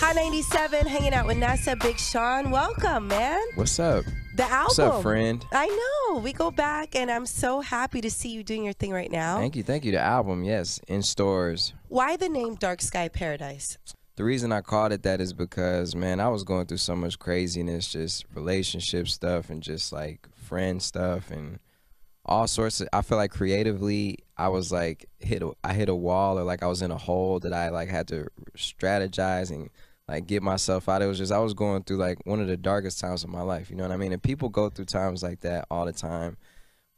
Hot 97, hanging out with Nessa, Big Sean. Welcome, man. What's up? The album. What's up, friend? I know. We go back, and I'm so happy to see you doing your thing right now. Thank you. The album, yes, in stores. Why the name Dark Sky Paradise? The reason I called it that is because, man, I was going through so much craziness, just relationship stuff and just like friend stuff and all sorts of. I feel like creatively, I was like I hit a wall, or like I was in a hole that I like had to strategize and like get myself out. It was just I was going through like one of the darkest times of my life. You know what I mean? And people go through times like that all the time.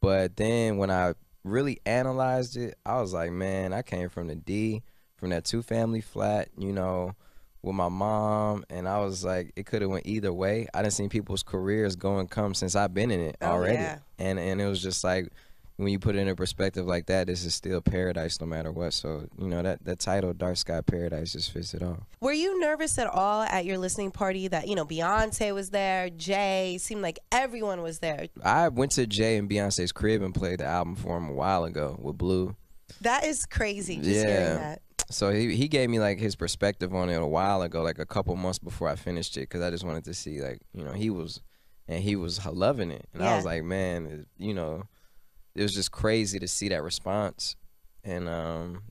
But then when I really analyzed it, I was like, man, I came from the D, from that 2-family flat, you know, with my mom, and I was like, it could have went either way. I done seen people's careers go and come since I've been in it already. Yeah. And it was just like, when you put it in a perspective like that, this is still paradise no matter what. So, you know, that title, Dark Sky Paradise, just fits it all. Were you nervous at all at your listening party that, you know, Beyonce was there, Jay, seemed like everyone was there? I went to Jay and Beyonce's crib and played the album for him a while ago with Blue. That is crazy, just hearing that. So he gave me like his perspective on it a while ago, like a couple months before I finished it, because I just wanted to see, like, you know, he was loving it. And I was like, man, you know, it was just crazy to see that response. And,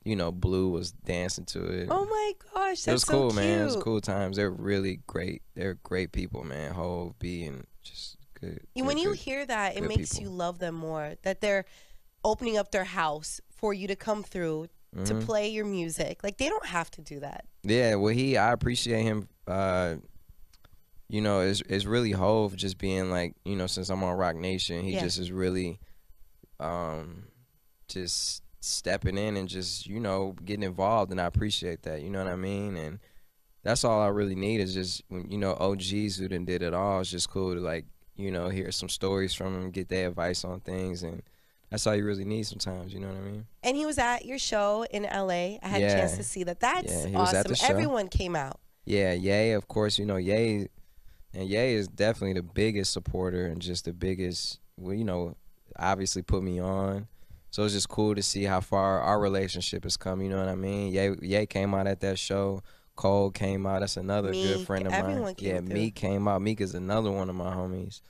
you know, Blue was dancing to it. Oh, my gosh, that's it was so cool, cute. man. It was cool times. They're really great. They're great people, man. Hov, B, and just good. When you hear that, it makes you love them more, that they're opening up their house for you to come through to play your music. Like, they don't have to do that. Yeah, well, I appreciate him. You know, it's really Hov just being like, you know, since I'm on Rock Nation, he just is really just stepping in and just, you know, getting involved, and I appreciate that. You know what I mean? And that's all I really need is just, you know, OGs who done did it all. It's just cool to, like, you know, hear some stories from them, get their advice on things, and that's all you really need sometimes, you know what I mean? And he was at your show in LA. I had a chance to see that. That's he was awesome. at the show. Everyone came out. Yeah, Ye, of course, you know, Ye is definitely the biggest supporter and just the biggest, well, you know, obviously put me on. So it's just cool to see how far our relationship has come, you know what I mean? Ye came out at that show. Cole came out. That's another good friend of mine. Everyone came through. Meek came out. Meek is another one of my homies.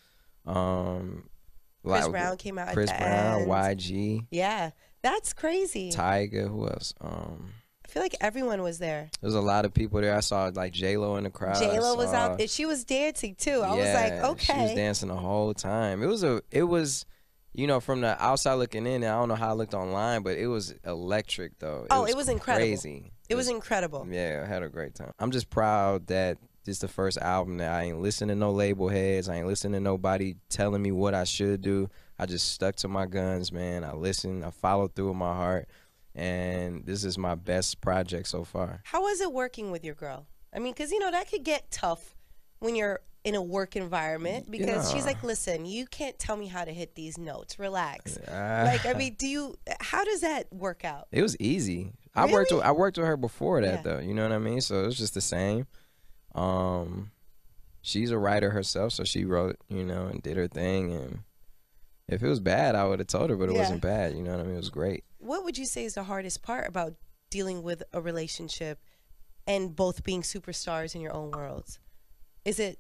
Chris Brown came out. Chris at the Brown, end. YG. Yeah, that's crazy. Tiger, who else? I feel like everyone was there. There was a lot of people there. I saw like J-Lo in the crowd. J-Lo was out. She was dancing too. I was like, okay. She was dancing the whole time. It was, you know, from the outside looking in, and I don't know how it looked online, but it was electric though. It was incredible. Crazy. It was incredible. Yeah, I had a great time. I'm just proud that this is the first album that I ain't listening to no label heads. I ain't listening to nobody telling me what I should do. I just stuck to my guns, man. I listened. I followed through with my heart. And this is my best project so far. How was it working with your girl? I mean, because, you know, that could get tough when you're in a work environment, because she's like, listen, you can't tell me how to hit these notes. Relax. Like, I mean, how does that work out? It was easy. Really? I worked with her before that, though. You know what I mean? So it was just the same. She's a writer herself, so she wrote, you know, and did her thing. And if it was bad, I would have told her, but it wasn't bad. You know what I mean? It was great. What would you say is the hardest part about dealing with a relationship and both being superstars in your own worlds? Is it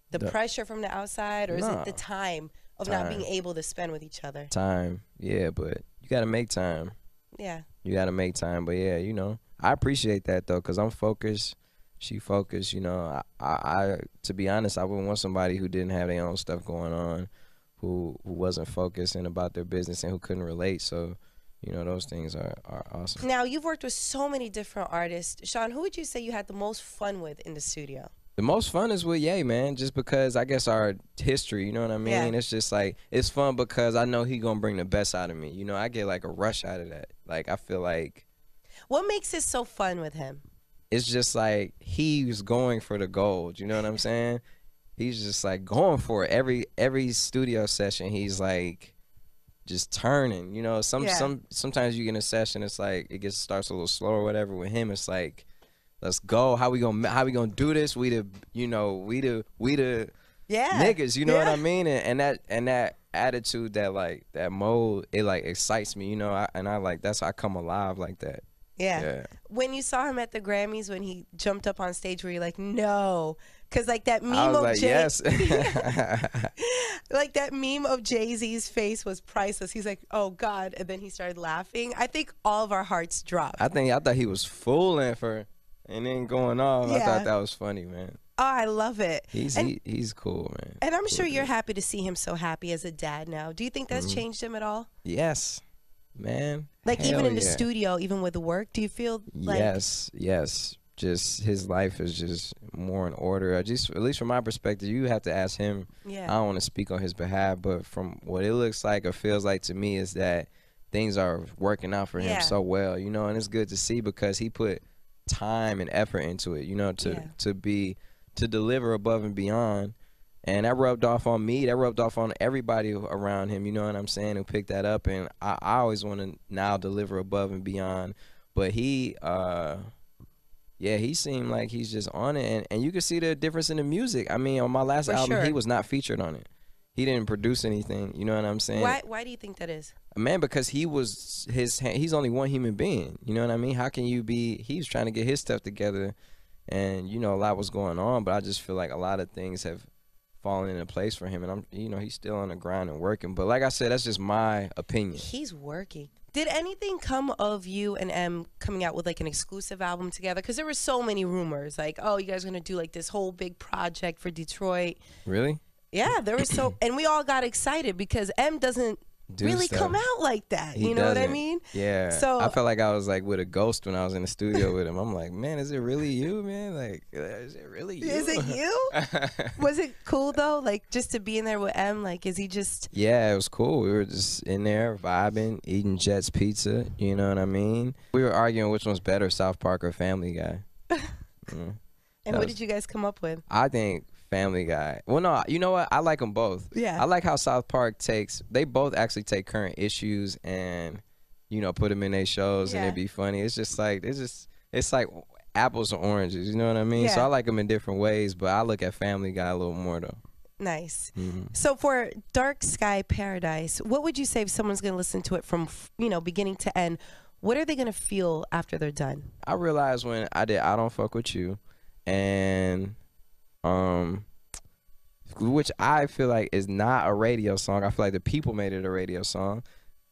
the pressure from the outside, or is it the time of not being able to spend with each other? Time, yeah, but you got to make time. Yeah. You got to make time, but yeah, you know, I appreciate that though, because I'm focused. She focused, you know. I to be honest, I wouldn't want somebody who didn't have their own stuff going on, who wasn't focused and about their business and who couldn't relate. So, you know, those things are awesome. Now, you've worked with so many different artists. Sean, who would you say you had the most fun with in the studio? The most fun is with Ye, man, just because I guess our history, you know what I mean? It's just like, it's fun because I know he going to bring the best out of me. You know, I get like a rush out of that. Like, I feel like. What makes it so fun with him? It's just like he's going for the gold. You know what I'm saying? He's just like going for it. Every studio session, he's like just turning. You know, sometimes you get in a session, it's like it starts a little slow or whatever. With him, it's like, let's go. How we gonna do this? We the niggas. You know what I mean? And that attitude, that like that mode, it like excites me. You know, I like that's how I come alive like that. Yeah. When you saw him at the Grammys, when he jumped up on stage, were you like, no? Because like that meme I was of like, yes. like that meme of Jay Z's face was priceless. He's like, oh God, and then he started laughing. I think all of our hearts dropped. I thought he was fooling for, and then going off. Yeah. I thought that was funny, man. Oh, I love it. He's cool, man. And I'm sure you're happy to see him so happy as a dad now. Do you think that's changed him at all? Yes, man. Like even in the studio, even with the work, do you feel like yes. Just his life is just more in order. At least from my perspective, you have to ask him. Yeah. I don't want to speak on his behalf, but from what it looks like or feels like to me is that things are working out for him so well, you know, and it's good to see because he put time and effort into it, you know, to deliver above and beyond. And that rubbed off on me. That rubbed off on everybody around him, you know what I'm saying, who picked that up. And I always want to now deliver above and beyond. But he seemed like he's just on it. And you can see the difference in the music. I mean, on my last album, he was not featured on it. He didn't produce anything, you know what I'm saying? Why do you think that is? Man, because he's only one human being, you know what I mean? How can you be, he was trying to get his stuff together and, you know, a lot was going on, but I just feel like a lot of things have falling into place for him, and he's still on the grind and working. But like I said, that's just my opinion. He's working. Did anything come of you and M coming out with like an exclusive album together? Because there were so many rumors, like, oh, you guys are gonna do like this whole big project for Detroit. Really? Yeah, there was and we all got excited because M doesn't really come out like that. You know what I mean? Yeah. So I felt like I was like with a ghost when I was in the studio with him. I'm like, man, is it really you, man? Like, is it really you? Is it you? Was it cool though? Like just to be in there with M? Like, is he just? Yeah, it was cool. We were just in there vibing, eating Jet's pizza. You know what I mean? We were arguing which one's better, South Park or Family Guy. And what did you guys come up with? I think Family Guy. Well, no, you know what? I like them both. Yeah. I like how South Park they both actually take current issues and, put them in their shows and it'd be funny. It's just like, it's like apples and oranges, you know what I mean? Yeah. So I like them in different ways, but I look at Family Guy a little more though. Nice. So for Dark Sky Paradise, what would you say if someone's going to listen to it from, beginning to end? What are they going to feel after they're done? I realized when I did I Don't Fuck With You, and which I feel like is not a radio song. I feel like the people made it a radio song.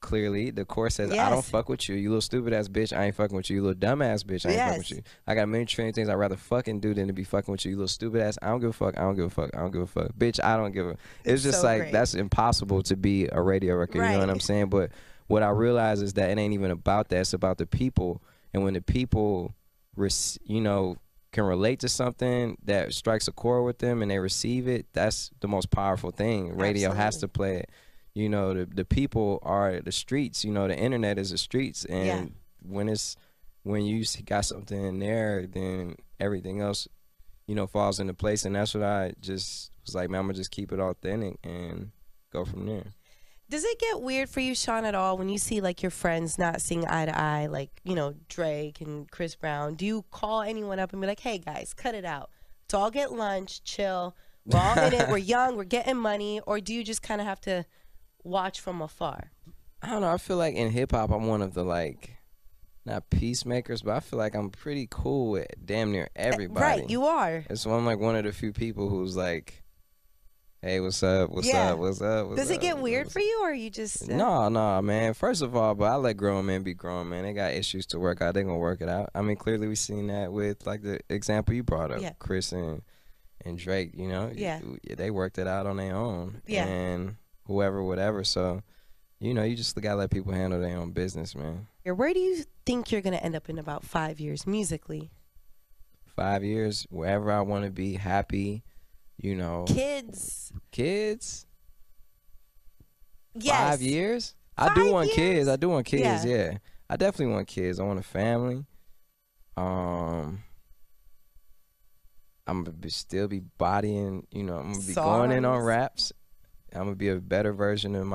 Clearly, the chorus says, I don't fuck with you, you little stupid ass bitch. I ain't fucking with you, you little dumb ass bitch. I ain't fucking with you. I got a million trillion things I'd rather fucking do than to be fucking with you, you little stupid ass. I don't give a fuck. I don't give a fuck. I don't give a fuck. Bitch, I don't give a. It's just so like great. That's impossible to be a radio record. You know what I'm saying? But what I realize is that it ain't even about that. It's about the people. And when the people, can relate to something that strikes a chord with them and they receive it, that's the most powerful thing. Radio has to play it. The people are the streets. The internet is the streets. And when you got something in there, then everything else, falls into place. And that's what I just was like, man, I'm going to just keep it authentic and go from there. Does it get weird for you, Sean, at all when you see like your friends not seeing eye to eye, like, Drake and Chris Brown? Do you call anyone up and be like, hey, guys, cut it out? Let's all get lunch, chill. We're all in it. We're young. We're getting money. Or do you just kind of have to watch from afar? I don't know. I feel like in hip-hop, I'm one of the, not peacemakers, but I feel like I'm pretty cool with damn near everybody. Right, you are. And so I'm like one of the few people who's like, hey, what's up? What's up? What's up? Does it get weird for you, or are you just? No, man. First of all, but I let grown men be grown men. They got issues to work out. They gonna work it out. I mean, clearly we seen that with like the example you brought up, Chris and Drake. They worked it out on their own. And whoever, whatever. So, you just gotta let people handle their own business, man. Where do you think you're gonna end up in about 5 years musically? 5 years, wherever I want to be, happy. Kids. Yes. 5 years? 5 I do want years? kids, yeah. I definitely want kids. I want a family. I'm gonna still be bodying, I'm gonna be going in on raps. I'm gonna be a better version of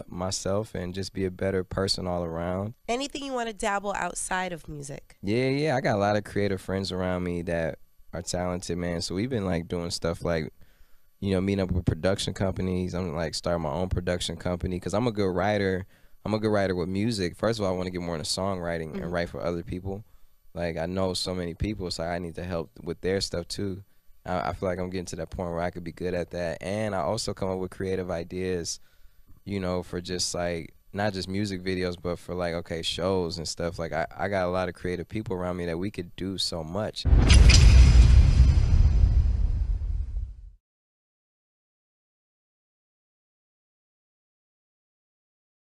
myself and just be a better person all around. Anything you want to dabble outside of music? Yeah. I got a lot of creative friends around me that are talented, man. So we've been doing stuff like, meeting up with production companies. I'm starting my own production company because I'm a good writer. I'm a good writer with music. First of all, I want to get more into songwriting and write for other people. Like, I know so many people, so I need to help with their stuff too. I feel like I'm getting to that point where I could be good at that. And I also come up with creative ideas, you know, for just like, not just music videos, but for like, okay, shows and stuff. Like, I got a lot of creative people around me that we could do so much.